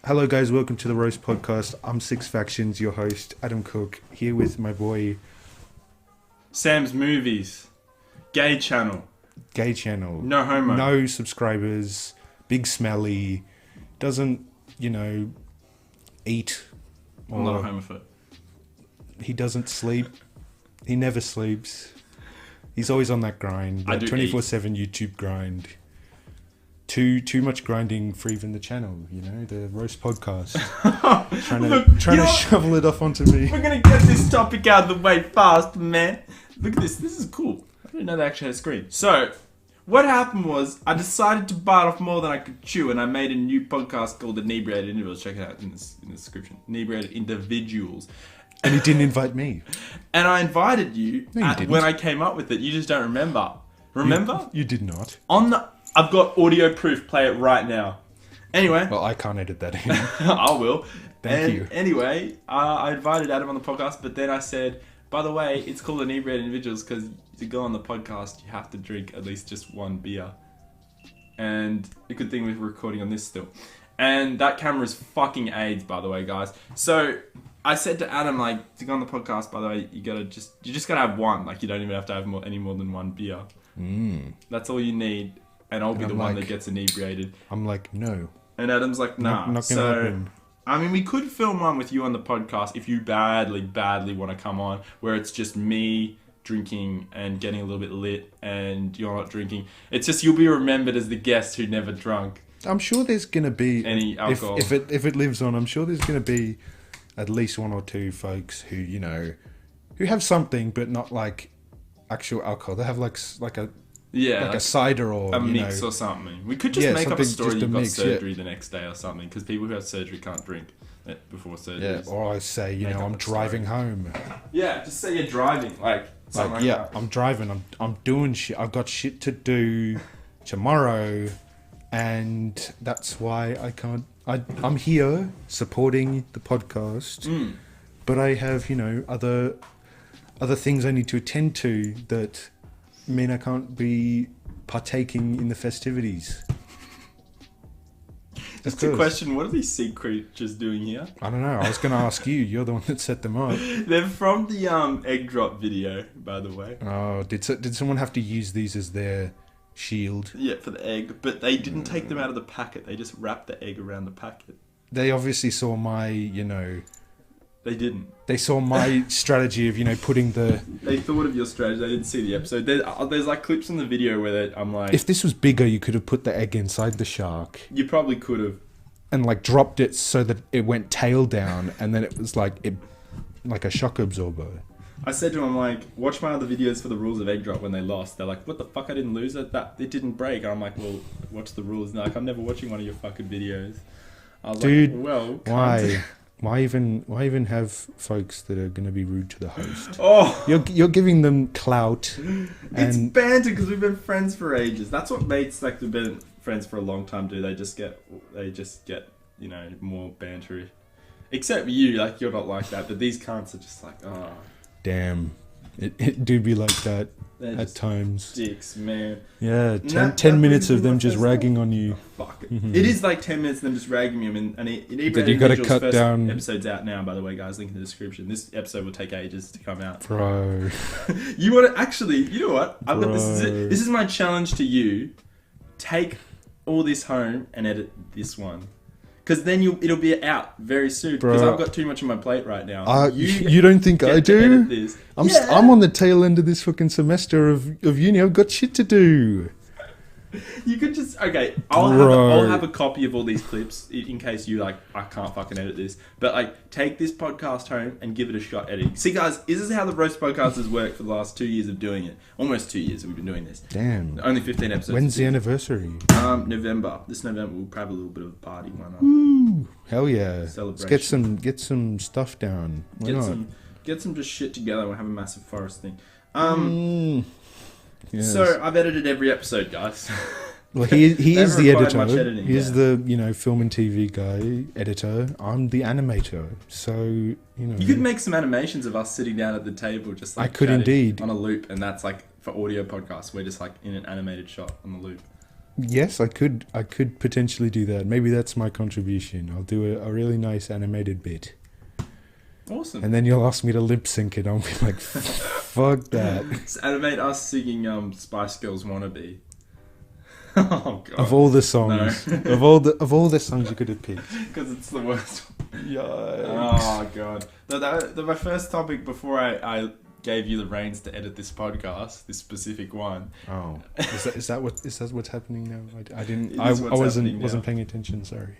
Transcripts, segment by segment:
Hello guys, welcome to the Roast Podcast. I'm Six Factions, your host, Adam Cook, here with my boy... Sam's Movies. Gay channel. Gay channel. No homo. No subscribers. Big smelly. Doesn't, eat. Or I'm not a homophobe. He doesn't sleep. He never sleeps. He's always on that grind. That 24/7 YouTube grind. Too much grinding for even the channel, the Roast Podcast. trying to shovel it off onto me. We're going to get this topic out of the way fast, man. Look at this. This is cool. I didn't know they actually had a screen. So, what happened was, I decided to bite off more than I could chew, and I made a new podcast called Inebriated Individuals. Check it out in the description. Inebriated Individuals. And he didn't invite me. And I invited you, No, when I came up with it. You just don't remember. Remember? You did not. I've got audio proof. Play it right now. Anyway. Well, I can't edit that in. I will. Thank you. Anyway, I invited Adam on the podcast, but then I said, by the way, it's called Inebriated Individuals because to go on the podcast, you have to drink at least just one beer. And a good thing we're recording on this still. And that camera's fucking AIDS, by the way, guys. So I said to Adam, to go on the podcast, by the way, you just gotta have one. You don't even have to have any more than one beer. That's all you need. And I'll be the one that gets inebriated. I'm like, no. And Adam's like, nah. Not gonna happen. I mean, we could film one with you on the podcast if you badly want to come on, where it's just me drinking and getting a little bit lit and you're not drinking. It's just you'll be remembered as the guest who never drunk. I'm sure there's going to be... any alcohol. If it lives on, I'm sure there's going to be at least one or two folks who, who have something, but not actual alcohol. They have like a cider or a mix or something. We could just make up a story you've got surgery the next day or something, because people who have surgery can't drink before surgery. Yeah, or I say, I'm driving home. Yeah, just say you're driving, something like that. I'm driving. I'm doing shit. I've got shit to do tomorrow, and that's why I can't. I'm here supporting the podcast, but I have other things I need to attend to that mean I can't be partaking in the festivities. Just a question, what are these sea creatures doing here? I don't know. I was going to ask you. You're the one that set them up. They're from the egg drop video, by the way. Oh, did someone have to use these as their shield? Yeah, for the egg. But they didn't take them out of the packet. They just wrapped the egg around the packet. They obviously saw my, They didn't. They saw my strategy of, putting the... They thought of your strategy. They didn't see the episode. There's clips in the video where I'm like... If this was bigger, you could have put the egg inside the shark. You probably could have. And dropped it so that it went tail down, and then it was like a shock absorber. I said to him, watch my other videos for the rules of egg drop when they lost. They're like, what the fuck, I didn't lose it? It didn't break. And I'm like, well, watch the rules. And they're like, I'm never watching one of your fucking videos. I was Dude, like, well, why? Why even have folks that are going to be rude to the host? Oh, you're giving them clout. It's banter because we've been friends for ages. That's what mates who've been friends for a long time do. They just get more bantery. Except you, you're not like that. But these cunts are just oh. Damn, it do be like that at times. Dicks, man. Yeah, 10 minutes of them just ragging on you. Oh, fuck it. Mm-hmm. It is 10 minutes of them just ragging me. And you got to cut down. Episode's out now, by the way, guys. Link in the description. This episode will take ages to come out. Bro. You want to actually? You know what? I've got this. This is my challenge to you. Take all this home and edit this one. Because then it'll be out very soon. Because I've got too much on my plate right now. You don't think I do? This. I'm on the tail end of this fucking semester of uni. I've got shit to do. You could just... Okay, I'll have a copy of all these clips in case you I can't fucking edit this. But take this podcast home and give it a shot editing. See guys, this is how the Roast Podcast has worked for the last 2 years of doing it. Almost 2 years we've been doing this. Damn. Only 15 episodes. When's the anniversary? November. This November we'll have a little bit of a party. Why not? Woo! Hell yeah. Celebration. Let's get some stuff down. Get some just shit together and we'll have a massive forest thing. Yes. So I've edited every episode, guys. Well, he is the editor. Editing, He's the film and TV guy, editor. I'm the animator. So you could make some animations of us sitting down at the table, just I could indeed on a loop, and that's for audio podcasts. We're just in an animated shot on the loop. Yes, I could potentially do that. Maybe that's my contribution. I'll do a really nice animated bit. Awesome. And then you'll ask me to lip sync it. I'll be like, fuck that. Just animate us singing Spice Girls Wannabe. Oh god. Of all the songs, No. of all the songs you could have picked. Because it's the worst one. Yikes. Oh god. My first topic before I gave you the reins to edit this podcast, this specific one. Oh, is that what's happening now? I didn't. It I is what's happening now. wasn't paying attention. Sorry.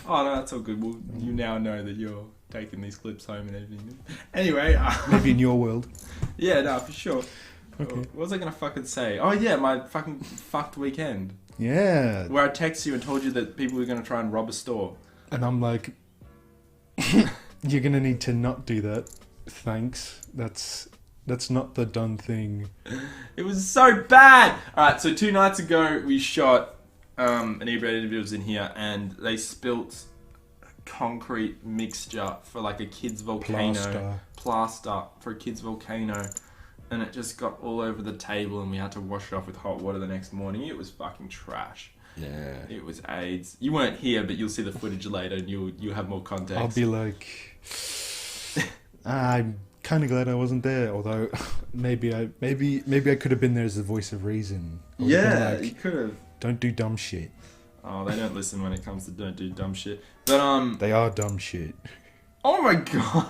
Oh no, that's all good. Well, you now know that you're taking these clips home and everything. Anyway, Maybe in your world. yeah, no, for sure. Okay. What was I gonna fucking say? Oh yeah, my fucking fucked weekend. Yeah. Where I texted you and told you that people were gonna try and rob a store. And I'm like, you're gonna need to not do that. Thanks. That's not the done thing. It was so bad. All right, so 2 nights ago we shot inebriated individuals in here, and they spilt concrete mixture for like a kid's volcano. Plaster for a kid's volcano. And it just got all over the table, and we had to wash it off with hot water the next morning. It was fucking trash. Yeah. It was AIDS. You weren't here, but you'll see the footage later, and you'll have more context. I'll be like, I'm kind of glad I wasn't there. Although maybe I could have been there as the voice of reason. I would've been Yeah, like, you could have. don't do dumb shit. Oh, they don't listen when it comes to don't do dumb shit. But They are dumb shit. oh my god.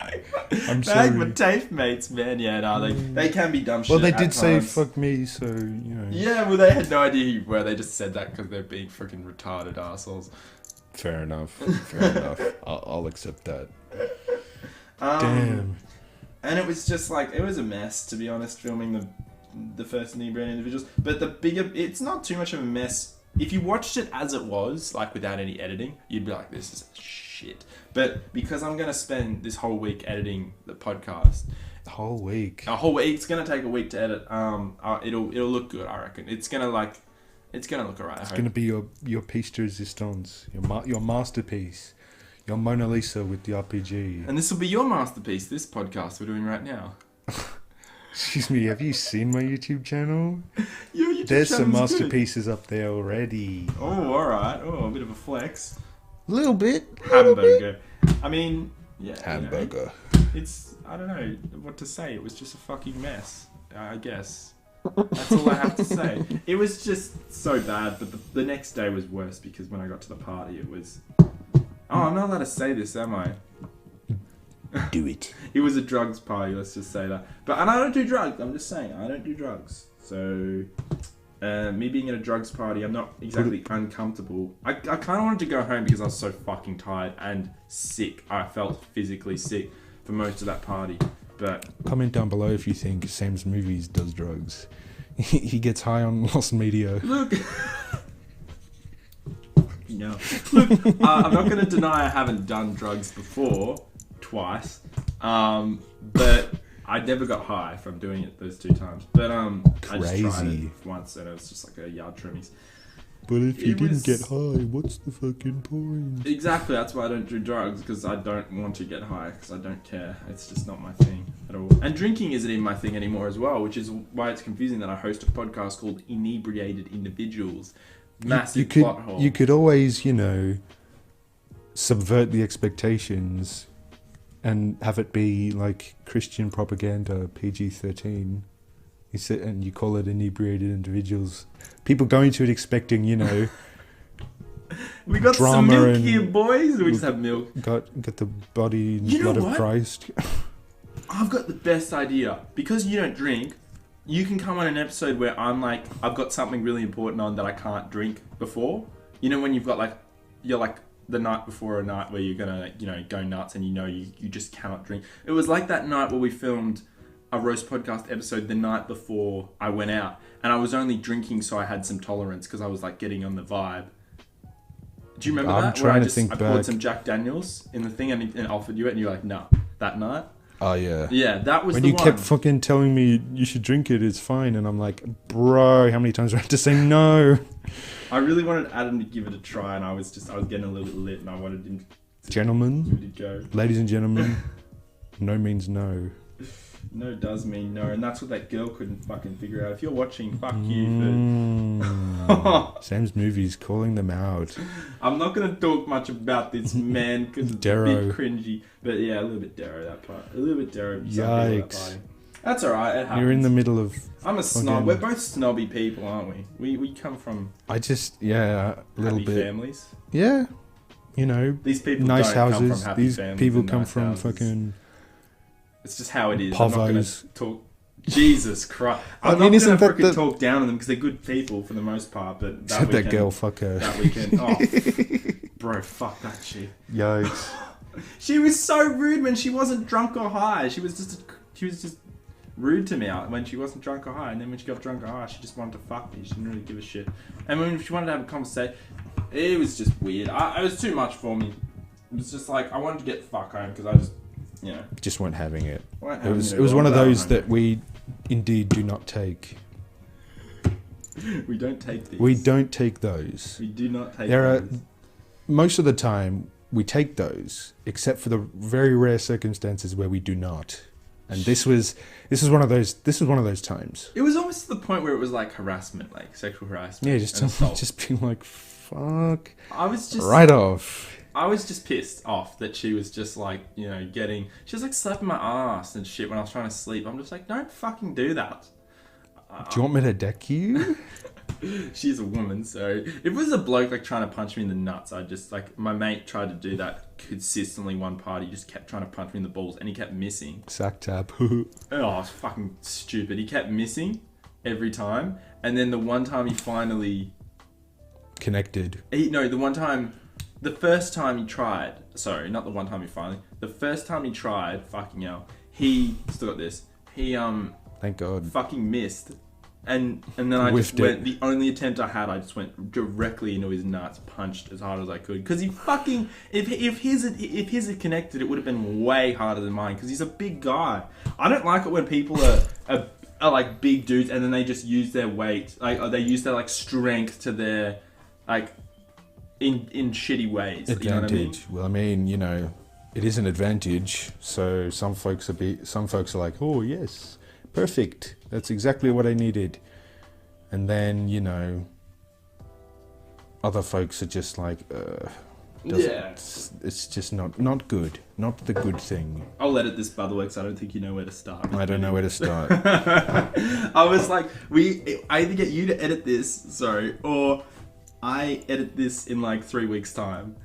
I'm They're like sorry. my TAFE mates, man. Yeah, no, they can be dumb shit. Well, they at did say times. fuck me, so you know. Yeah, well, they had no idea who you were. They just said that because they're being freaking retarded assholes. Fair enough. Fair enough. I'll accept that. Damn. And it was just like, it was a mess, to be honest, filming the first inebriated individuals. But it's not too much of a mess. If you watched it as it was, like without any editing, you'd be like, this is shit. But because I'm going to spend this whole week editing the podcast. A whole week. It's going to take a week to edit. It'll look good, I reckon. It's going to look alright. It's going to be your piece de resistance, your masterpiece, your Mona Lisa with the RPG. And this will be your masterpiece, this podcast we're doing right now. Excuse me, have you seen my YouTube channel? Your YouTube There's some channel's good. masterpieces up there already. Oh, alright. Oh, a bit of a flex. A little bit. Hamburger. I mean, yeah. Hamburger. You know, I don't know what to say. It was just a fucking mess, I guess. That's all I have to say. It was just so bad, but the next day was worse because when I got to the party, it was... Oh, I'm not allowed to say this, am I? Do it. It was a drugs party, let's just say that. And I don't do drugs. I'm just saying, I don't do drugs. So, me being at a drugs party, I'm not exactly uncomfortable. I kind of wanted to go home because I was so fucking tired and sick. I felt physically sick for most of that party. But Comment down below if you think Sam's Movies does drugs. He gets high on lost media. look... No. Look, I'm not going to deny I haven't done drugs before, twice, but I never got high from doing it those 2 times. But I just tried Crazy. it once, and it was just like a yard trimmies. But if you It didn't was- get high, what's the fucking point? Exactly, that's why I don't do drugs, because I don't want to get high, because I don't care. It's just not my thing at all. And drinking isn't even my thing anymore as well, which is why it's confusing that I host a podcast called Inebriated Individuals. Massive plot hole. You could always, subvert the expectations and have it be like Christian propaganda, PG-13. And you call it Inebriated Individuals. People go into it expecting, We got drama some milk and- here, boys. We just have milk. got the body and You know blood of what? Christ. I've got the best idea. Because you don't drink, you can come on an episode where I'm like, I've got something really important on that I can't drink before. You know when you've got you're like the night before a night where you're gonna, go nuts and you just cannot drink. It was like that night where we filmed a roast podcast episode the night before I went out. And I was only drinking so I had some tolerance because I was like getting on the vibe. Do you remember I'm that? trying Where to think I poured back. some Jack Daniels in the thing and offered you it and you're like, no, that night? Oh, yeah. Yeah, that was When the you one. kept fucking telling me you should drink it, it's fine. And I'm like, bro, how many times do I have to say no? I really wanted Adam to give it a try, and I was getting a little bit lit, and I wanted him to Gentlemen, give it a go. ladies and gentlemen, no means no. No does mean no, and that's what that girl couldn't fucking figure out. If you're watching, fuck you for... Sam's movies calling them out. I'm not going to talk much about this, man, because it's a bit cringy. But yeah, a little bit Darrow, that part. A little bit Darrow. Yikes. That's alright, it happens. You're in the middle of... I'm a snob. We're both snobby people, aren't we? We come from... a little bit. families. Yeah. You know, these people nice don't houses. come from happy These families people and come nice from houses. fucking... It's just how it is. Povos. I'm not going to talk... Jesus Christ. I'm not going to freaking talk down on them because they're good people for the most part, but that Except weekend... that girl, fuck her. That weekend... Oh, bro, fuck that shit. Yikes. She was so rude when she wasn't drunk or high. She was just rude to me when she wasn't drunk or high, and then when she got drunk or high, she just wanted to fuck me. She didn't really give a shit. And when she wanted to have a conversation, it was just weird. It was too much for me. It was just like, I wanted to get the fuck home because I just, you know. Just weren't having it. It was one of those that we indeed do not take. We don't take these. We don't take those. We do not take those. Most of the time, we take those, except for the very rare circumstances where we do not. And this was one of those times. It was almost to the point where it was like harassment, like sexual harassment. Yeah, just being like, fuck. I was just right off. I was just pissed off that she was just like, you know, she was like slapping my ass and shit when I was trying to sleep. I'm just like, don't fucking do that. Do you want me to deck you? She's a woman, so if it was a bloke like trying to punch me in the nuts, I'd just like, my mate tried to do that consistently one party, he just kept trying to punch me in the balls and he kept missing. Sack tap. Oh, it's fucking stupid. He kept missing every time, and then the one time he finally connected. The first time he tried, the first time he tried, fucking hell, he still got this. He thank God. Fucking missed. And then I just went, the only attempt I had, I just went directly into his nuts, punched as hard as I could. Because he fucking, if his had connected, it would have been way harder than mine. Because he's a big guy. I don't like it when people are like big dudes and then they just use their weight, like they use their like strength to their, like, in shitty ways. Advantage. You know what I mean? Well, I mean, you know, it is an advantage. So some folks are like, oh yes, perfect. That's exactly what I needed. And then, you know, other folks are just like, it's just not good. Not the good thing. I'll edit this, by the way, because I don't think you know where to start. I don't know where to start. I was like, I either get you to edit this, or I edit this in like 3 weeks' time.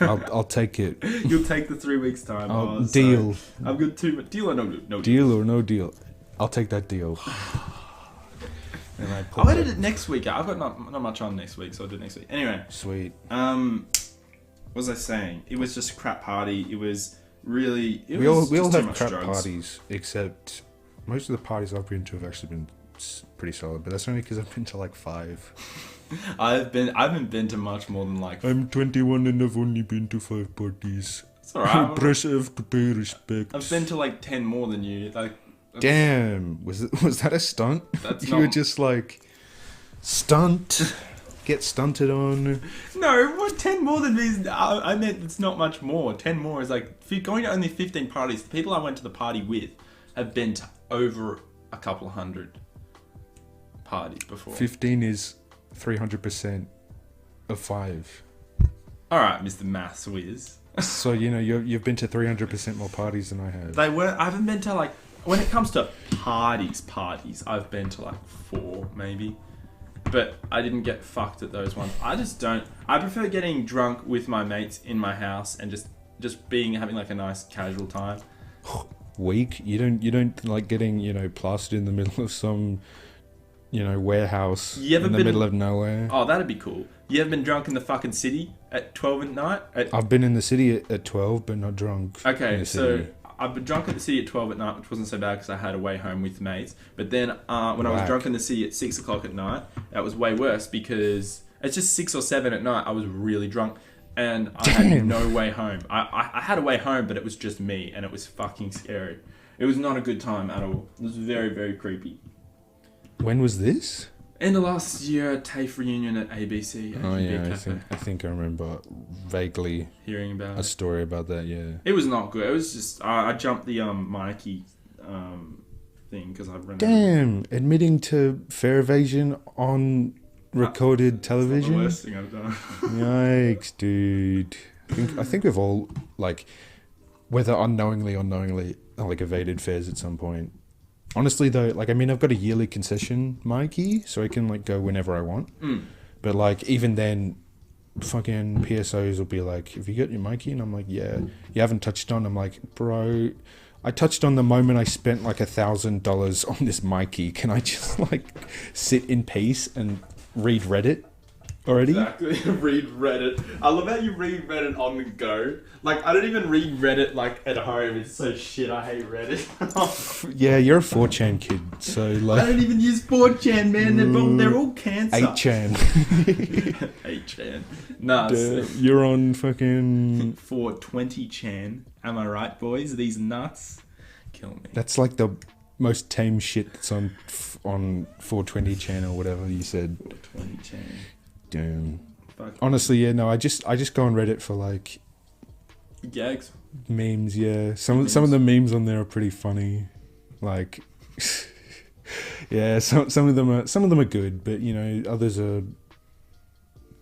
I'll take it. You'll take the 3 weeks' time. Deal. I've got deal or no deal? Deal or no deal. I'll take that deal. I'll edit it next week. I've got not much on next week, so I'll do it next week. Anyway. Sweet. What was I saying? It was just a crap party. It was really... We all have crap parties, except most of the parties I've been to have actually been pretty solid, but that's only because I've been to like 5. I haven't been to much more than like... I'm 21 and I've only been to 5 parties. It's alright. Impressive to pay respect. I've been to like 10 more than you. Like... Damn, was that a stunt? You were just like, stunt, get stunted on. No, what 10 more than me? I meant it's not much more. 10 more is like, if you're going to only 15 parties, the people I went to the party with have been to over a couple hundred parties before. 15 is 300% of 5. All right, Mr. Maths Whiz. So you know you've been to 300% more parties than I have. I haven't been to like. When it comes to parties, I've been to like 4 maybe. But I didn't get fucked at those ones. I just don't. I prefer getting drunk with my mates in my house and just having like a nice casual time. Weak? You don't like getting, you know, plastered in the middle of some, you know, warehouse in the middle of nowhere? Oh, that'd be cool. You ever been drunk in the fucking city at 12 at night? I've been in the city at 12, but not drunk. Okay, so I've been drunk at the city at 12 at night, which wasn't so bad because I had a way home with mates. But then when I was drunk in the city at 6 o'clock at night, that was way worse because it's just 6 or 7 at night. I was really drunk and I had no way home. I had a way home, but it was just me and it was fucking scary. It was not a good time at all. It was very, very creepy. When was this? In the last year, TAFE reunion at ABC. Oh yeah, I think I remember vaguely hearing about a story about that. Yeah, it was not good. It was just I jumped the Mikey thing because I've run. Damn, admitting to fare evasion on recorded television. That's not the worst thing I've done. Yikes, dude. I think we've all, like, whether unknowingly or knowingly, like, evaded fares at some point. Honestly, though, like, I mean, I've got a yearly concession Mikey, so I can, like, go whenever I want. But, like, even then, fucking PSOs will be like, have you got your Mikey? And I'm like, yeah. You haven't touched on? I'm like, bro, I touched on the moment I spent, like, $1,000 on this Mikey. Can I just, like, sit in peace and read Reddit already? Exactly. Read Reddit. I love how you read Reddit on the go. Like, I don't even read Reddit, like, at home. It's so shit. I hate Reddit. Yeah, you're a 4chan kid, so, like... I don't even use 4chan, man. They're all cancer. 8chan. 8chan. Nah, you're on fucking... 420chan. Am I right, boys? These nuts kill me. That's like the most tame shit that's on 420chan or whatever you said. 420chan. Damn. Fuck. Honestly, yeah, no, I just go on Reddit for, like... gags. Memes, yeah. Some of the memes on there are pretty funny. Like... yeah, some of them are good, but, you know, others are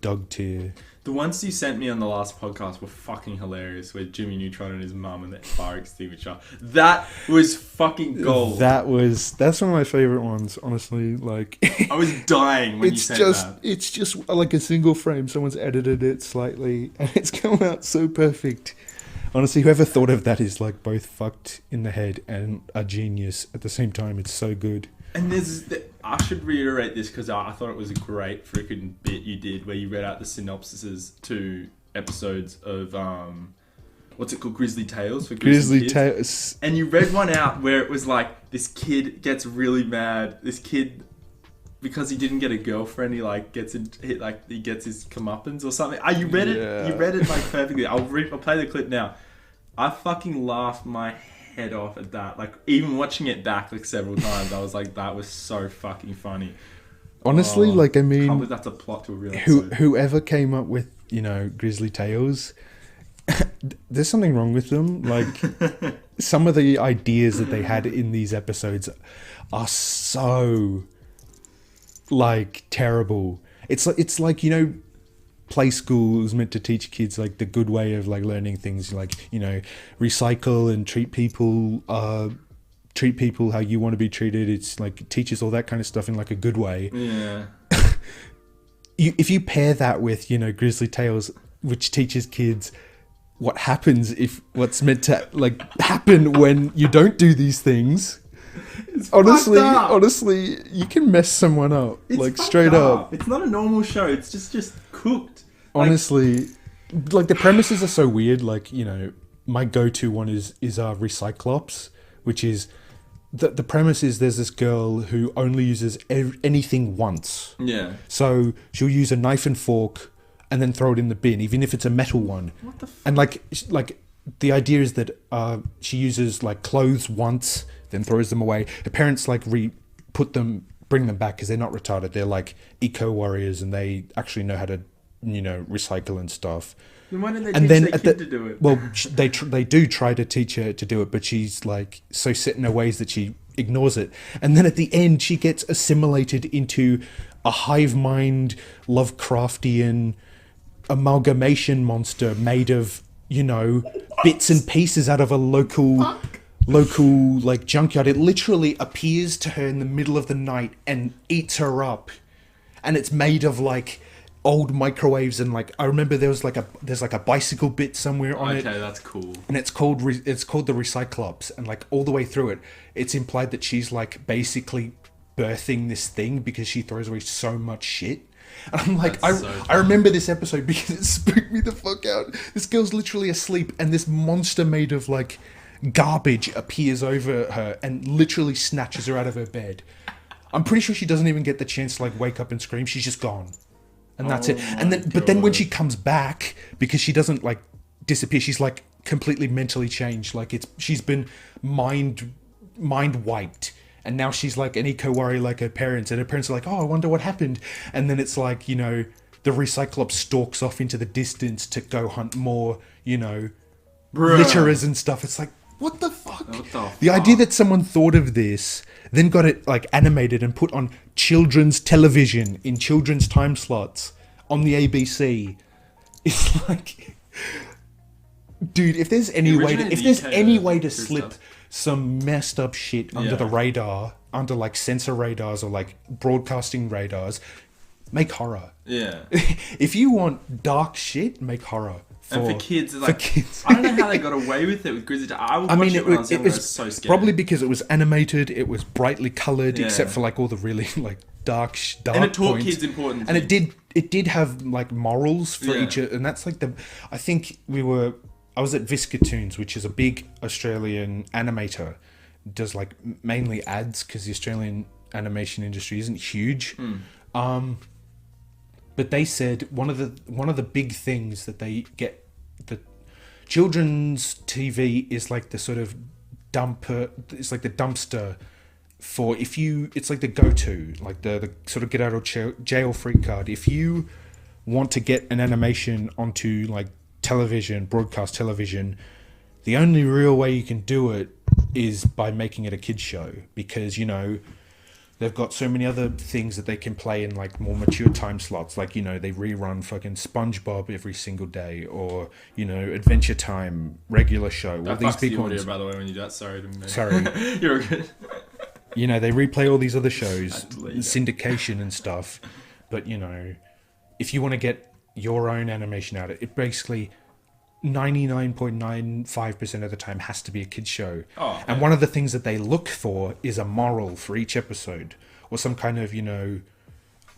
dog tier. The ones you sent me on the last podcast were fucking hilarious, where Jimmy Neutron and his mum and the fire extinguisher. That was fucking gold. That's one of my favorite ones, honestly. Like, I was dying when you sent that. It's just like a single frame. Someone's edited it slightly, and it's come out so perfect. Honestly, whoever thought of that is like both fucked in the head and a genius at the same time. It's so good. And I should reiterate this because I thought it was a great freaking bit you did where you read out the synopsises to episodes of what's it called, Grizzly Tales for Grizzly Tales. And you read one out where it was like this kid gets really mad. This kid, because he didn't get a girlfriend, he like gets he gets his comeuppance or something. You read it. You read it like perfectly. I'll play the clip now. I fucking laughed my head off at that. Like, even watching it back like several times, I was like, that was so fucking funny. Honestly, like, I mean, I can't believe that's a plot to a real episode. Whoever came up with, you know, Grizzly Tales, there's something wrong with them. Like, some of the ideas that they had in these episodes are so, like, terrible. It's like, you know, play school is meant to teach kids like the good way of like learning things, like, you know, recycle and treat people how you want to be treated. It's like it teaches all that kind of stuff in like a good way. Yeah. If you pair that with, you know, Grizzly Tales, which teaches kids what happens if what's meant to like happen when you don't do these things. Honestly, you can mess someone up. It's like straight up. It's not a normal show. It's just cooked. Honestly, like the premises are so weird. Like, you know, my go-to one is Recyclops, which is the premise is there's this girl who only uses anything once. Yeah. So she'll use a knife and fork and then throw it in the bin, even if it's a metal one. What the fuck? And like the idea is that she uses like clothes once, then throws them away. Her parents like bring them back because they're not retarded. They're like eco warriors and they actually know how to, you know, recycle and stuff. Then why didn't they teach their kid to do it? Well, they do try to teach her to do it, but she's like so set in her ways that she ignores it. And then at the end, she gets assimilated into a hive mind, Lovecraftian amalgamation monster made of, you know, bits and pieces out of a local like junkyard. It literally appears to her in the middle of the night and eats her up, and it's made of like old microwaves. And like I remember there's like a bicycle bit somewhere on it. Okay, that's cool. And it's called the Recyclops, and like all the way through it, it's implied that she's like basically birthing this thing because she throws away so much shit. And I'm like, I remember this episode because it spooked me the fuck out. This girl's literally asleep and this monster made of like garbage appears over her and literally snatches her out of her bed. I'm pretty sure she doesn't even get the chance to like wake up and scream. She's just gone. And that's it. And then when she comes back, because she doesn't like disappear, she's like completely mentally changed. Like she's been mind wiped. And now she's like an eco-warrior like her parents. And her parents are like, oh, I wonder what happened. And then it's like, you know, the Recyclops stalks off into the distance to go hunt more, you know, litterers and stuff. It's like, what the fuck? What the The idea fuck? that someone thought of this, then got it like animated and put on children's television in children's time slots on the ABC, it's like, dude, if there's any way to, originated if in there's the UK, any way to true slip stuff. some messed up shit under Yeah. the radar, under like sensor radars or like broadcasting radars, make horror. Yeah. If you want dark shit, make horror. And for kids, it's like, kids. I don't know how they got away with it with Grizzly. I was watching it when I was younger. I was so scared. probably because it was animated, it was brightly coloured, Yeah. except for like all the really like dark and it taught points. kids important And things. it did have like morals for Yeah. each, and that's like I think I was at Viscatoons, which is a big Australian animator, does like mainly ads because the Australian animation industry isn't huge. But they said one of the big things that they get, the children's TV is like the sort of it's like the dumpster for it's like the go-to, like the sort of get out of jail free card. If you want to get an animation onto like television, broadcast television, the only real way you can do it is by making it a kids show, because they've got so many other things that they can play in like more mature time slots, like they rerun fucking SpongeBob every single day, or Adventure Time, regular show, all That these fucks big the audio, ones. by the way, when you do that. Sorry to me. Sorry. You're good. They replay all these other shows, Had to let you go. syndication and stuff. But if you want to get your own animation out, it basically 99.95% of the time has to be a kids show. Oh, And yeah. one of the things that they look for is a moral for each episode, or some kind of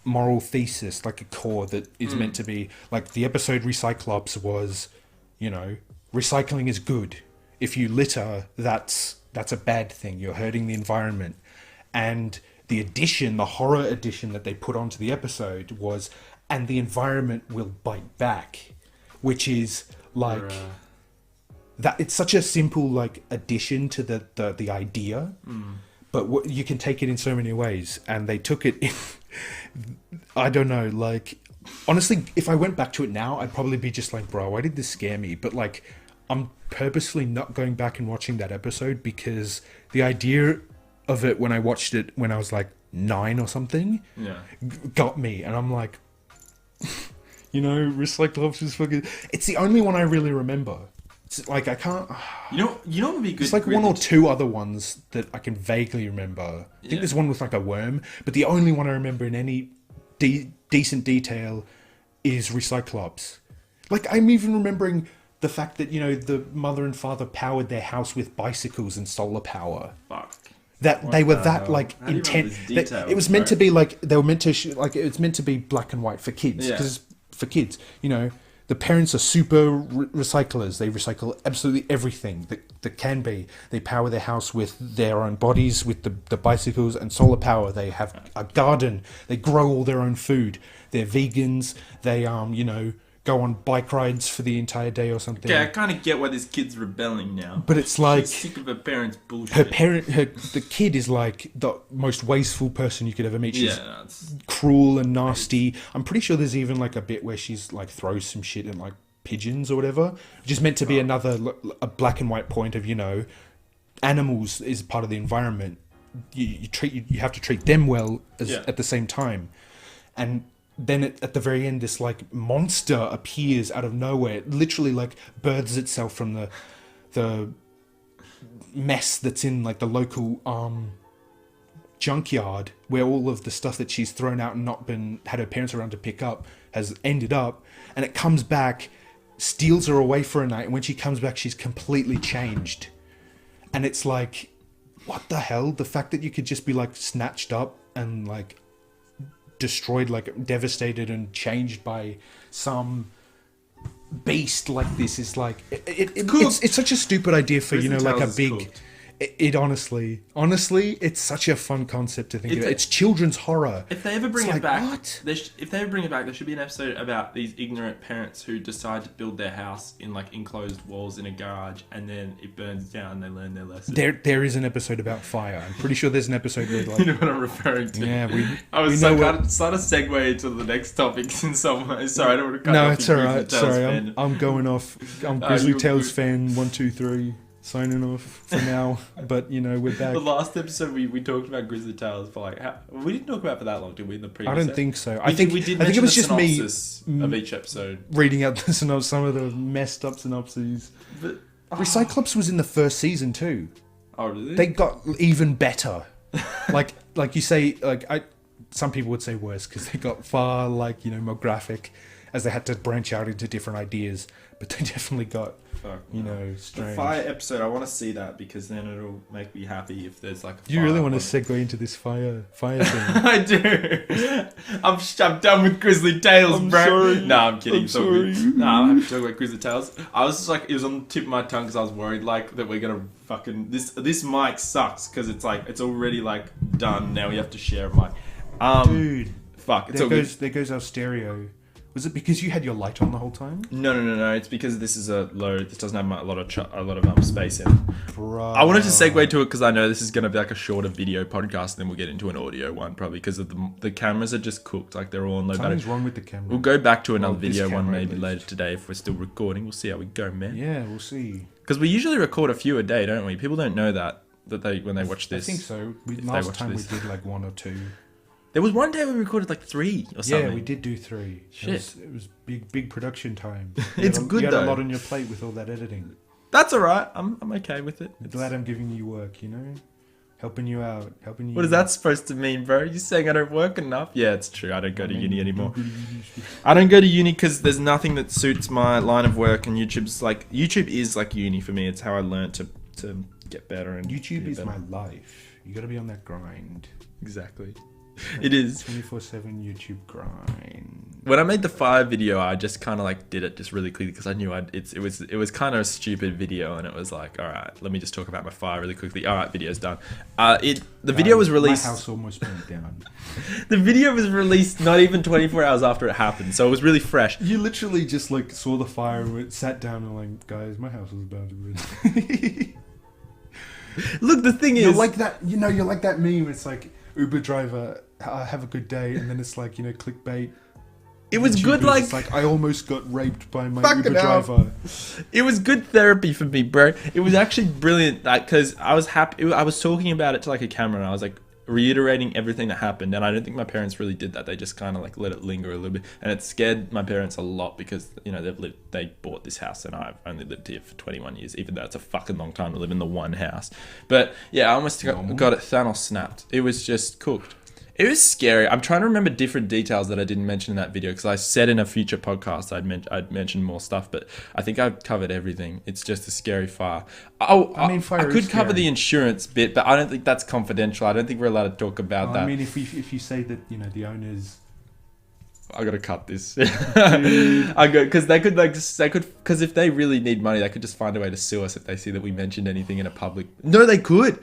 moral thesis, like a core that is meant to be like the episode Recyclops was, recycling is good. If you litter, that's a bad thing. You're hurting the environment. And the horror edition that they put onto the episode was, and the environment will bite back, which is like that. It's such a simple like addition to the idea, but you can take it in so many ways. And they took it in, I don't know, like honestly, if I went back to it now, I'd probably be just like, bro, why did this scare me? But like, I'm purposely not going back and watching that episode, because the idea of it when I watched it when I was like 9 or something got me. And I'm like, Recyclops is fucking... It's the only one I really remember. It's like, I can't... You know what would be good? It's like one or two other ones that I can vaguely remember. I think there's one with like a worm, but the only one I remember in any decent detail is Recyclops. Like, I'm even remembering the fact that, the mother and father powered their house with bicycles and solar power. Fuck. That they were the that hell? like How do you intent. remember this detail, It was meant bro? to be like they were meant to like it was meant to be black and white for kids, Yeah. because for kids, the parents are super recyclers. They recycle absolutely everything that can be. They power their house with their own bodies, with the bicycles and solar power. They have a garden. They grow all their own food. They're vegans. They go on bike rides for the entire day or something. Okay, I kind of get why this kid's rebelling now. But it's like She's sick of her parents' bullshit. the kid is like the most wasteful person you could ever meet. She's Yeah, it's cruel and nasty. I'm pretty sure there's even like a bit where she's like throws some shit at like pigeons or whatever, which is meant to be a black and white point of animals is part of the environment. You have to treat them well at the same time. And then at the very end, this like monster appears out of nowhere. It literally like births itself from the mess that's in like the local junkyard, where all of the stuff that she's thrown out and not had her parents around to pick up has ended up. And it comes back, steals her away for a night, and when she comes back, she's completely changed. And it's like, what the hell? The fact that you could just be like snatched up and like destroyed, like devastated and changed by some beast like this is like it's such a stupid idea for Prison like a Tales is big cooked. it honestly it's such a fun concept to think It's of. It's children's horror. If they ever bring It's it like, back, what? if they ever bring it back, there should be an episode about these ignorant parents who decide to build their house in like enclosed walls in a garage, and then it burns down. And they learn their lesson. There is an episode about fire. I'm pretty sure there's an episode where You like know what I'm referring to? yeah I was we so know kind of trying to segue into the next topic in some way. Sorry, I don't want to cut you no, off it's your alright. Grizzly Tales Sorry, fan. I'm going off. I'm Grizzly you- Tales fan 1, 2, 3. signing off for now. But you know, we're back. The last episode we talked about Grizzly Tales for like we didn't talk about it for that long, did we? In the previous, I don't think so. I think it was just me me of each episode reading out the some of the messed up synopses. But Recyclops was in the first season too. oh really? They got even better. like you say, some people would say worse because they got far more graphic, as they had to branch out into different ideas. But they definitely got strange. The fire episode, I want to see that because then it'll make me happy if there's like. Do you really want to segue into this fire thing? I do. I'm done with Grizzly Tales, bro. Sorry. No, I'm kidding. I'm sorry. No, I'm happy to talk about Grizzly Tales. I was just like, it was on the tip of my tongue because I was worried that we're gonna fucking this mic sucks because it's already done. Now we have to share a mic. Dude, fuck. It's there goes our stereo. Was it because you had your light on the whole time? No. It's because this is this doesn't have a lot of space in it. Bro. I wanted to segue to it because I know this is going to be like a shorter video podcast, and then we'll get into an audio one probably because of the cameras are just cooked. Like they're all on low battery. Something's wrong with the camera. We'll go back to another this video one camera maybe at later least. today if we're still recording. We'll see how we go, man. Yeah, we'll see. Because we usually record a few a day, don't we? People don't know that when they watch this. I think so. if they Last watch time this. we did one or two. There was one day we recorded 3 or something. Yeah, we did do 3. Shit. It was big production time. It's good You had a though. lot on your plate with all that editing. That's alright. I'm okay with it. Glad I'm giving you work, helping you out, helping you. What is that supposed to mean, bro? You saying I don't work enough? Yeah, it's true. I don't go to uni anymore. I don't go to uni because there's nothing that suits my line of work, and YouTube is like uni for me. It's how I learned to get better. And YouTube do is better. my life. You got to be on that grind. Exactly. It is 24/7 YouTube grind. When I made the fire video, I just kind of did it just really quickly because I knew it was kind of a stupid video, and it was like, all right, let me just talk about my fire really quickly. All right, video's done. The video was released. My house almost burnt down. The video was released not even 24 hours after it happened, so it was really fresh. You literally just saw the fire and sat down and guys, my house was about to burn. Look, the thing is, you're like that. You're like that meme. It's like Uber driver, have a good day, and then it's clickbait. It was good, it's I almost got raped by my Fucking Uber hell. driver. It was good therapy for me, bro. It was actually brilliant, because I was happy. I was talking about it to a camera, and I was reiterating everything that happened. And I don't think my parents really did that. They just kind of let it linger a little bit, and it scared my parents a lot because they bought this house, and I've only lived here for 21 years, even though it's a fucking long time to live in the one house. But yeah, I almost got it. Thanos snapped. It was just cooked. It was scary. I'm trying to remember different details that I didn't mention in that video because I said in a future podcast I'd mention more stuff, but I think I've covered everything. It's just a scary fire. Fire I could is cover scary. the insurance bit, but I don't think that's confidential. I don't think we're allowed to talk about that. I mean, if you say that the owners. I gotta cut this. Because because if they really need money, they could just find a way to sue us if they see that we mentioned anything in a public. No, they could.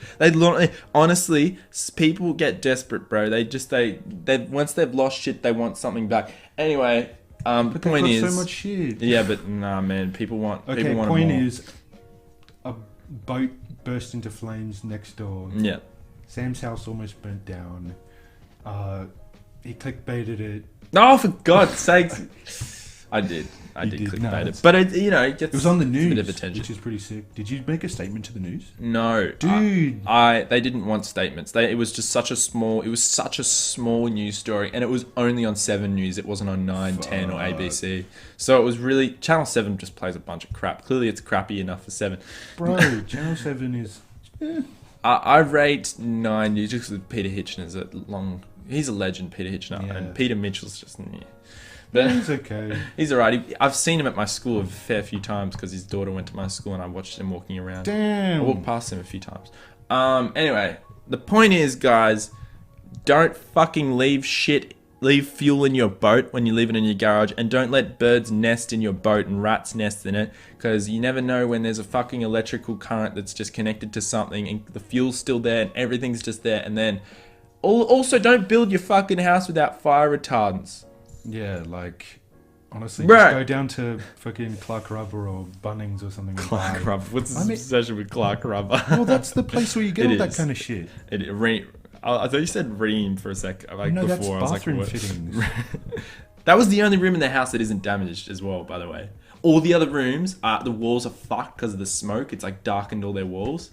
Honestly, people get desperate, bro. They once they've lost shit, they want something back. Anyway, the point is, so much shit. Yeah, but nah, man. People want. Okay, people want point more. is, a boat burst into flames next door. Yeah. Sam's house almost burnt down. He clickbaited it. Oh, for God's sakes! I did did. clickbait No, it, but it gets. It was on the news, a bit of attention. which is pretty sick. Did you make a statement to the news? No, Dude. they didn't want statements. It was such a small news story, and it was only on 7 News. It wasn't on 9, 10, or ABC. So it was really Channel 7 just plays a bunch of crap. Clearly, it's crappy enough for 7. Bro, Channel 7 is. I rate 9 News just because Peter Hitchener's he's a legend, Peter Hitchener, Yeah. and Peter Mitchell's just. But It's okay. he's alright. I've seen him at my school a fair few times because his daughter went to my school, and I watched him walking around. Damn. I walked past him a few times. Anyway, the point is, guys, don't fucking leave fuel in your boat when you leave it in your garage, and don't let birds nest in your boat and rats nest in it, because you never know when there's a fucking electrical current that's just connected to something, and the fuel's still there, and everything's just there, and then... Also, don't build your fucking house without fire retardants. Yeah, honestly, Bruh. just go down to fucking Clark Rubber or Bunnings or something. and buy- Clark Rubber. What's I mean- this obsession with Clark Rubber? Well, that's the place where you get It all that is. kind of shit. I thought you said ream for a sec. No, that's before. I was like, bathroom what? fittings. That was the only room in the house that isn't damaged as well, by the way. All the other rooms, the walls are fucked because of the smoke. It's like darkened all their walls.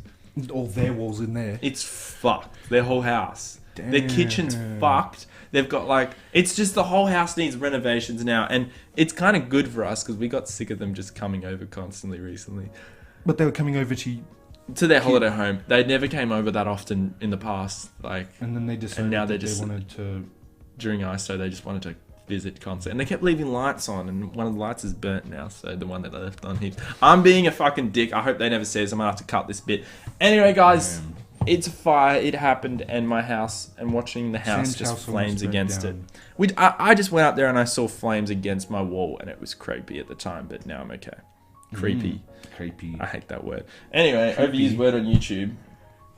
All their walls in there. It's fucked. Their whole house. Damn. Their kitchen's fucked. They've got like, it's just the whole house needs renovations now. And it's kind of good for us because we got sick of them just coming over constantly recently. But they were coming over to their holiday home. They never came over that often in the past. Like, and then they decided and now they just wanted to. During ISO, they just wanted to visit constantly. And they kept leaving lights on, and one of the lights is burnt now, so the one that I left on heaps. I'm being a fucking dick. I hope they never see this. I'm gonna have to cut this bit. Anyway, guys, it's a fire. It happened, and my house, and watching the house Sam's just house flames almost against burned it. I just went out there and I saw flames against my wall, and it was creepy at the time, but now I'm okay. Creepy. Creepy. I hate that word. Anyway, Creepy. overused word on YouTube.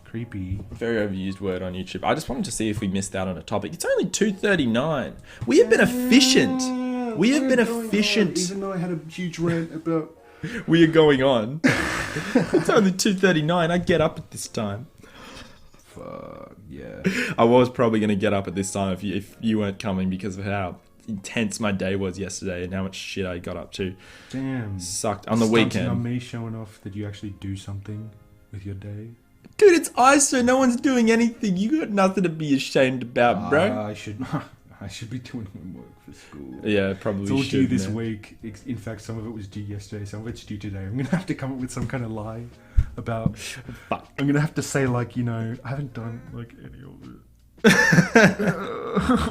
Creepy. Very overused word on YouTube. I just wanted to see if we missed out on a topic. It's only 2:39. We have been efficient. We have been efficient. Even though I had a huge rant about. We are going on. It's only 2:39. I get up at this time. Fuck yeah. I was probably going to get up at this time if you weren't coming because of how intense my day was yesterday and how much shit I got up to. Damn. Sucked on the Stunting weekend. on me showing off that you actually do something with your day. Dude, it's ISO. No one's doing anything. You got nothing to be ashamed about, bro. I should be doing homework for school. Yeah, probably It's all should. due this man. week. In fact, some of it was due yesterday. Some of it's due today. I'm gonna have to come up with some kind of lie about. Fuck. I'm gonna have to say like, I haven't done like any of it.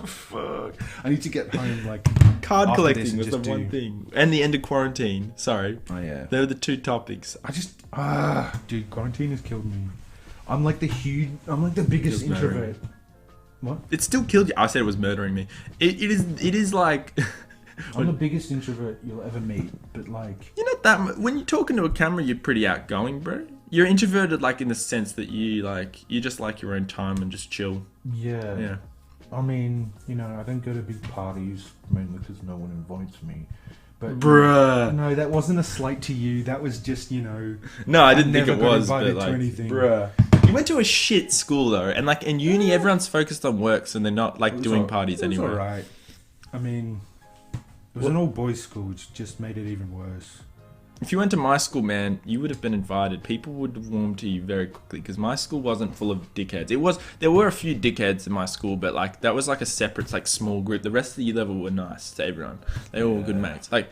Fuck. I need to get home like Card after this collecting and was the just one do- thing. And the end of quarantine. Sorry. Oh yeah. They were the two topics. I just dude, quarantine has killed me. I'm like the biggest Just murdering. introvert. What? It still killed you. I said it was murdering me. It is like... I'm the biggest introvert you'll ever meet, but like You're not that... When you're talking to a camera, you're pretty outgoing, bro. You're introverted, like, in the sense that you just like your own time and just chill. yeah. Yeah. I mean, I don't go to big parties mainly because no one invites me. But Bruh. no, that wasn't a slight to you. That was just No, I didn't think never it got was, but invited to like... anything. Bruh. You went to a shit school, though. And, like, in uni, everyone's focused on works and they're not, like, doing parties anyway. It was alright. I mean, it was an all boys school, which just made it even worse. If you went to my school, man, you would have been invited. People would have warmed to you very quickly because my school wasn't full of dickheads. There were a few dickheads in my school, but like that was like a separate, like small group. The rest of the year level were nice to everyone. They were all good mates. Like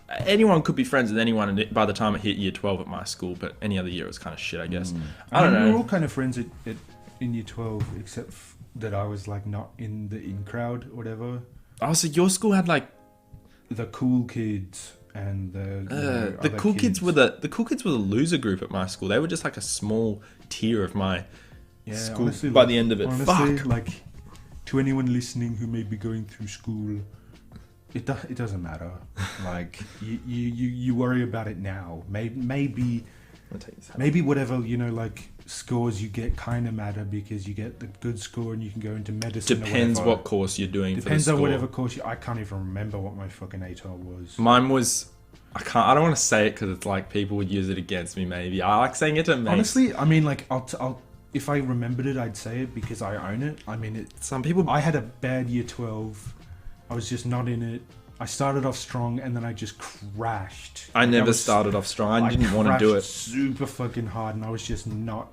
anyone could be friends with anyone, and by the time it hit year 12 at my school, but any other year it was kind of shit, I guess. I don't know. We were all kind of friends in year 12, except that I was like not in the in crowd or whatever. Oh, so your school had like the cool kids. And the cool kids were the cool kids were the loser group at my school. They were just like a small tier of my school. Honestly, by the end of it, honestly, fuck. like to anyone listening who may be going through school, it doesn't matter. Like you worry about it now. Maybe whatever like scores you get kind of matter because you get the good score and you can go into medicine. Depends or whatever. what course you're doing. Depends for the on score. whatever course I can't even remember what my fucking ATAR was. Mine was. I don't want to say it because it's like people would use it against me. Maybe I like saying it to mates. Honestly, I mean, like I'll if I remembered it, I'd say it because I own it. I mean, Some people. I had a bad year 12. I was just not in it. I started off strong and then I just crashed. I never started off strong. I didn't want to do it. Super fucking hard, and I was just not.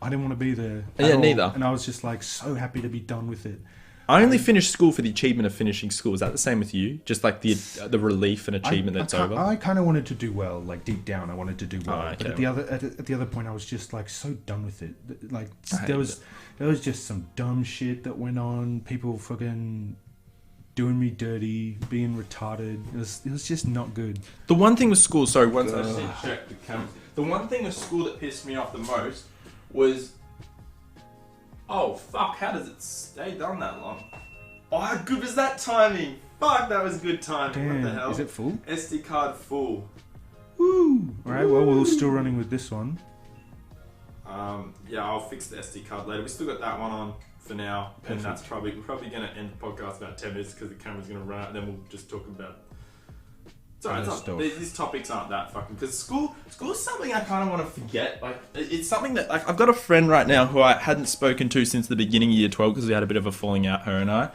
I didn't want to be there. Yeah, all, neither. And I was just like so happy to be done with it. I only finished school for the achievement of finishing school. Is that the same with you? Just like the relief and achievement that's over. I kind of wanted to do well, like deep down, I wanted to do well. Oh, okay. But at the other point, I was just like so done with it. Like I there hated was just some dumb shit that went on. People fucking doing me dirty, being retarded. It was just not good. The one thing with school, sorry, once I just check the camera. The one thing with school that pissed me off the most was, oh fuck, how does it stay done that long? Oh, how good was that timing? Fuck, that was good timing. Damn, what the hell? is it full? SD card full. Woo! Alright, well, we're still running with this one. Yeah, I'll fix the SD card later. We still got that one on for now, and that's we're probably going to end the podcast about 10 minutes because the camera's going to run out, and then we'll just talk about. Sorry, these topics aren't that fucking. Because school is something I kind of want to forget. Like, it's something that like I've got a friend right now who I hadn't spoken to since the beginning of year 12 because we had a bit of a falling out, her and I.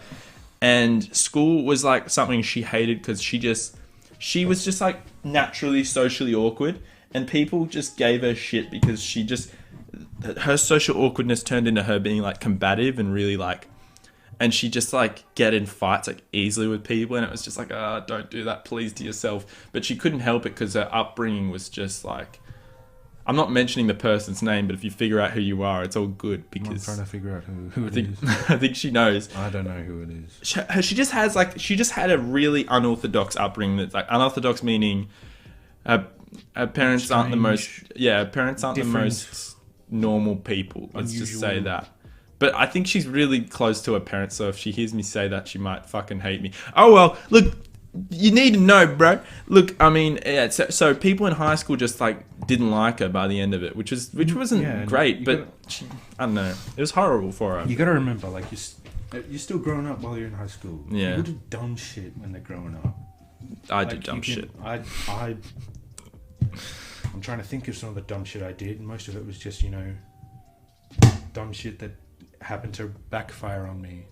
And school was like something she hated because she was just like naturally socially awkward, and people just gave her shit because her social awkwardness turned into her being like combative and really like, and she just like get in fights like easily with people, and it was just like, don't do that, please, to yourself. But she couldn't help it because her upbringing was just like, I'm not mentioning the person's name, but if you figure out who you are, it's all good because I'm trying to figure out who it is. I think she knows. I don't know who it is. She just had a really unorthodox upbringing. That's like unorthodox meaning, her parents aren't the most. Yeah, her parents aren't the most normal people. Let's just say that. But I think she's really close to her parents, so if she hears me say that, she might fucking hate me. Oh well, look, you need to know, bro. Look, I mean, yeah, so people in high school just like didn't like her by the end of it, which wasn't great, but I don't know, it was horrible for her. You gotta remember, like you're still growing up while you're in high school. Yeah. People do dumb shit when they're growing up. I do dumb shit. I'm trying to think of some of the dumb shit I did, and most of it was just, dumb shit that happened to backfire on me.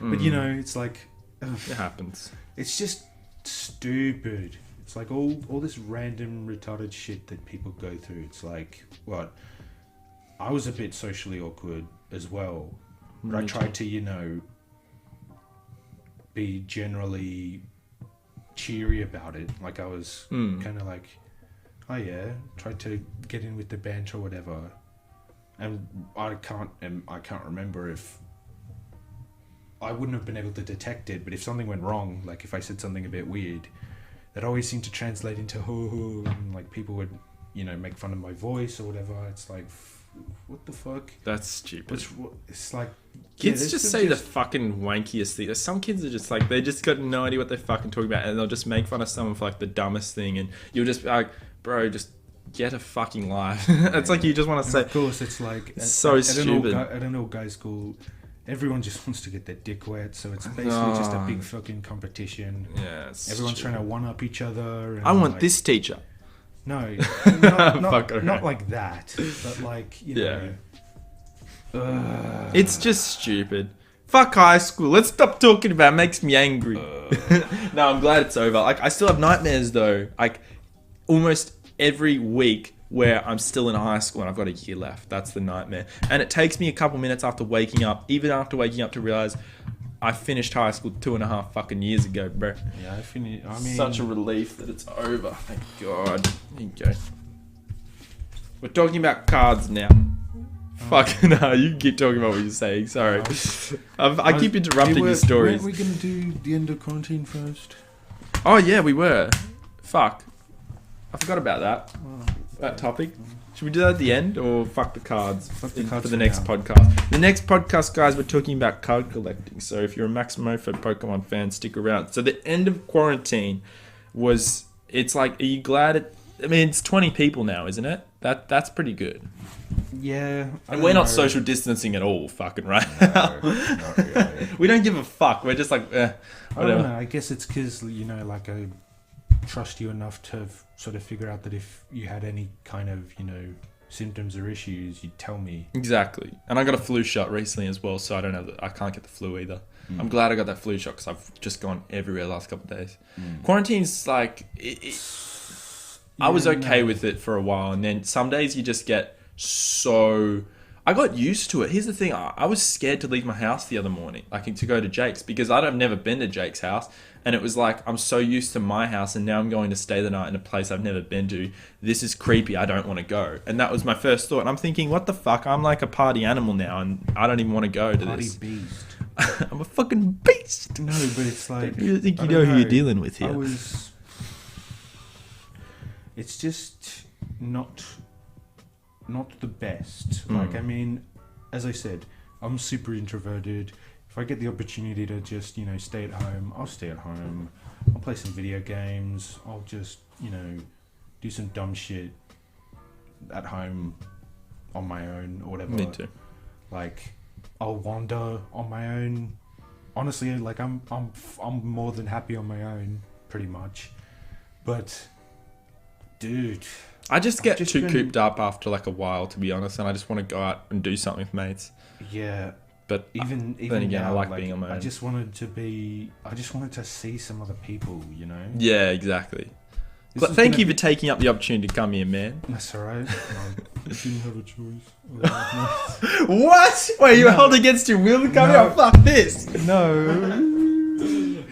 But it's like it happens. It's just stupid. It's like all this random retarded shit that people go through. It's like, I was a bit socially awkward as well, but I tried to be generally cheery about it. Like I was kind of like, oh yeah, tried to get in with the banter or whatever. And I can't remember if I wouldn't have been able to detect it, but if something went wrong, like if I said something a bit weird, that always seemed to translate into hoo hoo, and like people would, make fun of my voice or whatever. It's like, what the fuck? That's stupid. It's like kids just say the fucking wankiest thing. Some kids are just like, they just got no idea what they're fucking talking about, and they'll just make fun of someone for like the dumbest thing, and you'll just be like, bro, just get a fucking life. It's like you just want to say. Of course, it's like stupid. At an old guy's school, everyone just wants to get their dick wet, so it's basically just a big fucking competition. Yeah, everyone's trying to one up each other. And I want this teacher. No, not like that, but like it's just stupid. Fuck high school. Let's stop talking about it. Makes me angry. No, I'm glad it's over. Like I still have nightmares though. Like almost every week where I'm still in high school and I've got a year left. That's the nightmare. And it takes me a couple minutes after waking up, even after waking up, to realize I finished high school 2.5 fucking years ago, bro. Yeah, I mean, such a relief that it's over. Thank God. There you go. We're talking about cards now. Fuck no, you can keep talking about what you're saying. Sorry. I keep interrupting your stories. Weren't we going to do the end of quarantine first? Oh yeah, we were. Fuck. I forgot about that topic. Should we do that at the end, or fuck the cards, for the next podcast? The next podcast, guys, we're talking about card collecting. So if you're a Max Mofo Pokemon fan, stick around. So the end of quarantine it's like, are you glad it's 20 people now, isn't it? That's pretty good. Yeah. And we're not social distancing at all, fucking right now. No, not really. We don't give a fuck. We're just like, whatever. I don't know. I guess it's because, like I trust you enough to sort of figure out that if you had any kind of, symptoms or issues, you'd tell me. Exactly. And I got a flu shot recently as well, so I can't get the flu either. I'm glad I got that flu shot because I've just gone everywhere the last couple of days. Quarantine's like, I was okay with it for a while, and then some days you just get so... I got used to it. Here's the thing. I was scared to leave my house the other morning, like to go to Jake's, because I've never been to Jake's house. And it was like, I'm so used to my house, and now I'm going to stay the night in a place I've never been to. This is creepy. I don't want to go. And that was my first thought. And I'm thinking, what the fuck? I'm like a party animal now, and I don't even want to go to party this. Beast. I'm a fucking beast. No, but it's like... You think you know who you're dealing with here? It's just not the best. Like, as I said, I'm super introverted. If I get the opportunity to just, stay at home, I'll stay at home. I'll play some video games. I'll just, do some dumb shit at home on my own or whatever. Me too. Like, I'll wander on my own. Honestly, like I'm more than happy on my own, pretty much. But, dude, I just get too cooped up after like a while, to be honest, and I just want to go out and do something with mates. Yeah. But even then again, now, I like being on my own. I just wanted to see some other people, Yeah, exactly. Thank you for taking up the opportunity to come here, man. That's alright. I didn't have a choice. What? Wait, you were held against your will to come here? Fuck this. No.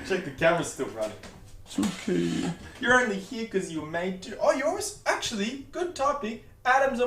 Check the camera's still running. It's okay. You're only here because you were made to. Oh, you almost. Actually, good topic. Adam's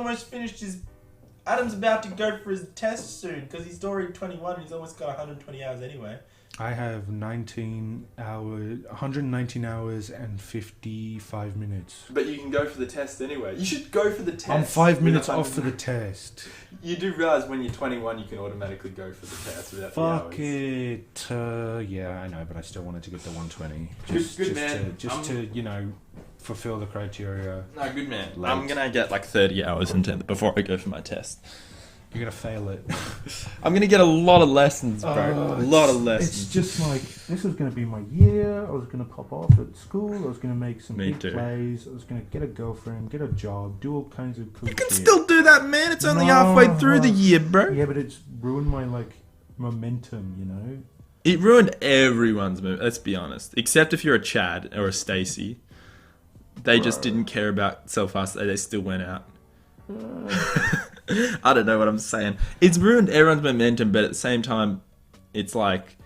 about to go for his test soon because he's already 21 and he's almost got 120 hours anyway. I have 119 hours and 55 minutes. But you can go for the test anyway. You should go for the test. I'm 5 minutes off for the test. You do realise when you're 21 you can automatically go for the test without Fuck the hours. it. Yeah, I know, but I still wanted to get the 120. Good man. To, you know, fulfill the criteria. No, good man. Late. I'm going to get like 30 hours into before I go for my test. You're going to fail it. I'm going to get a lot of lessons, bro. A lot of lessons. It's just like, this is going to be my year. I was going to pop off at school. I was going to make some big plays. I was going to get a girlfriend, get a job, do all kinds of cool shit. You can still do that, man. It's only halfway through the year, bro. Yeah, but it's ruined my, like, momentum, you know? It ruined everyone's momentum, let's be honest. Except if you're a Chad or a Stacy. They just didn't care about self-us. They still went out. I don't know what I'm saying. It's ruined everyone's momentum, but at the same time, it's like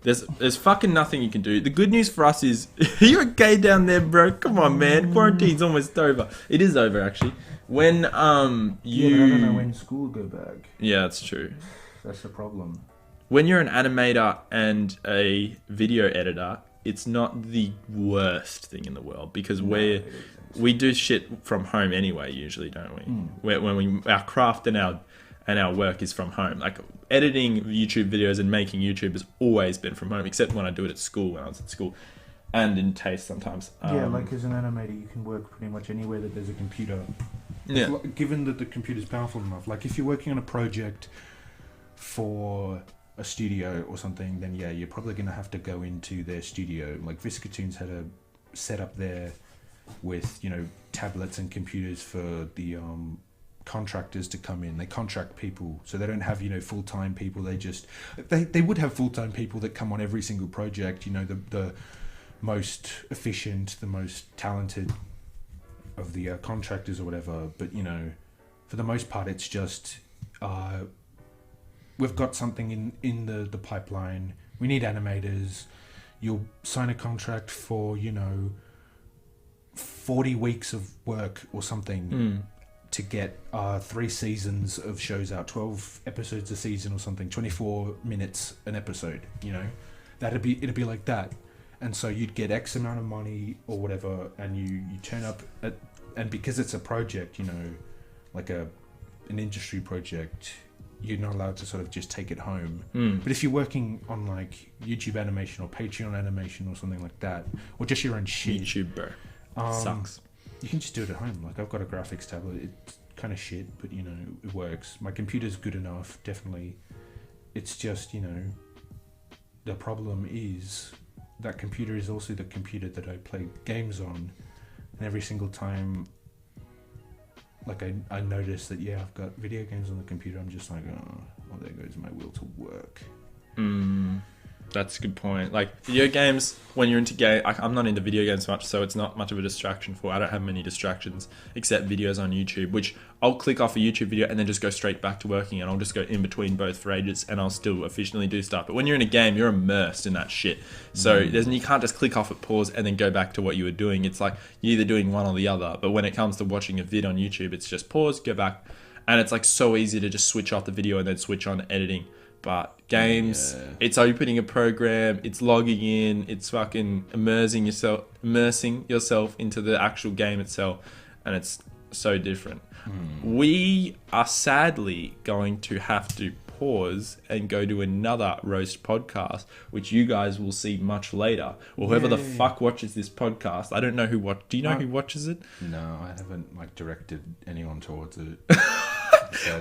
there's fucking nothing you can do. The good news for us is you're okay down there, bro. Come on, man. Quarantine's almost over. It is over, actually. When Yeah, but I don't know when school will go back. Yeah, that's true. That's the problem. When you're an animator and a video editor, it's not the worst thing in the world because we do shit from home anyway, usually, don't we? When our craft and our work is from home. Like editing YouTube videos and making YouTube has always been from home, except when I do it at school, when I was at school, and in Taste sometimes. Yeah, like as an animator, you can work pretty much anywhere that there's a computer. Yeah. Given that the computer's powerful enough, like if you're working on a project for a studio or something, then yeah, you're probably going to have to go into their studio. Like Viscatoons had a setup there with, you know, tablets and computers for the contractors to come in. They contract people, so they don't have, you know, full-time people. They would have full-time people that come on every single project, you know, the most efficient, the most talented of the contractors or whatever. But, you know, for the most part, it's just we've got something in the pipeline. We need animators. You'll sign a contract for, you know, 40 weeks of work or something to get 3 seasons of shows out, 12 episodes a season or something, 24 minutes an episode, you know. It'd be like that. And so you'd get X amount of money or whatever, and you turn up and because it's a project, you know, like an industry project, you're not allowed to sort of just take it home. But if you're working on like YouTube animation or Patreon animation or something like that, or just your own shit, YouTuber sucks. You can just do it at home. Like I've got a graphics tablet. It's kind of shit, but you know, it works. My computer's good enough, definitely. It's just, you know, the problem is that computer is also the computer that I play games on, and every single time, like I notice that, yeah, I've got video games on the computer, I'm just like, oh, well, there goes my will to work. That's a good point. Like video games, when you're into I'm not into video games much, so it's not much of a distraction I don't have many distractions except videos on YouTube, which I'll click off a YouTube video and then just go straight back to working, and I'll just go in between both for ages and I'll still efficiently do stuff. But when you're in a game, you're immersed in that shit. So you can't just click off at pause and then go back to what you were doing. It's like you're either doing one or the other. But when it comes to watching a vid on YouTube, it's just pause, go back. And it's like so easy to just switch off the video and then switch on editing. But games, it's opening a program, it's logging in, it's fucking immersing yourself into the actual game itself, and it's so different. We are sadly going to have to pause and go to another roast podcast, which you guys will see much later. Or whoever the fuck watches this podcast. I don't know who do you know who watches it? No, I haven't like directed anyone towards it.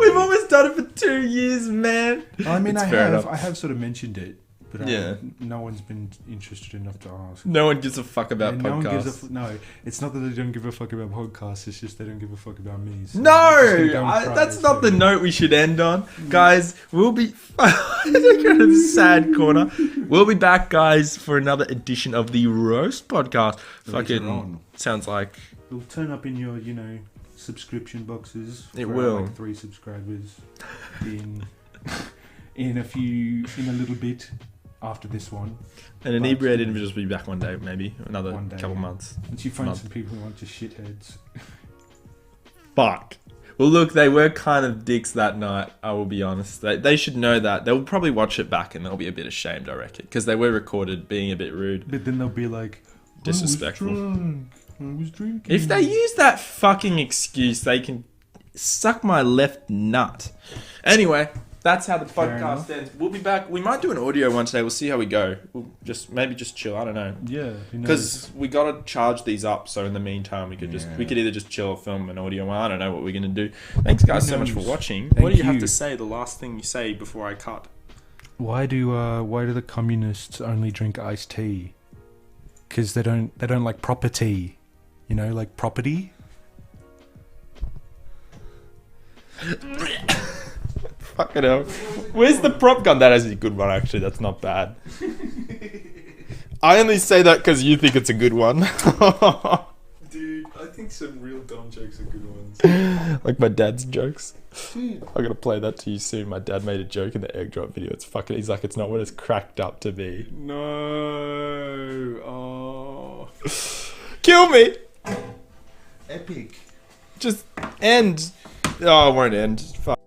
We've almost done it for 2 years, man. I mean, I have sort of mentioned it, But Yeah. no one's been interested enough to ask. No one gives a fuck about Yeah, podcasts. No, it's not that they don't give a fuck about podcasts. It's just they don't give a fuck about me. So That's not the note we should end on, guys. We'll be sad corner. We'll be back, guys, for another edition of the Roast Podcast. Fucking sounds like it'll turn up in your, subscription boxes. It will. Like 3 subscribers in a little bit. After this one. And inebriated individuals will be back one day, maybe. Another couple months. Once you find some people who aren't just shitheads. Fuck. Well, look, they were kind of dicks that night, I will be honest. They should know that. They'll probably watch it back and they'll be a bit ashamed, I reckon. Because they were recorded being a bit rude. But then they'll be like... disrespectful. I was drinking. If they use that fucking excuse, they can suck my left nut. Anyway... That's how the podcast ends. We'll be back. We might do an audio one today. We'll see how we go. We'll maybe just chill. I don't know. Yeah. Because we got to charge these up. So in the meantime, we could either just chill or film an audio one. I don't know what we're going to do. Thanks guys so much for watching. What do you have to say? The last thing you say before I cut. Why do the communists only drink iced tea? Because they don't like proper tea. Like property. Fucking hell. Where's the prop gun? That is a good one, actually. That's not bad. I only say that because you think it's a good one. Dude, I think some real dumb jokes are good ones. Like my dad's jokes. Dude. I'm going to play that to you soon. My dad made a joke in the egg drop video. He's like, it's not what it's cracked up to be. No. Oh. Kill me. Epic. Just end. Oh, it won't end. Fuck.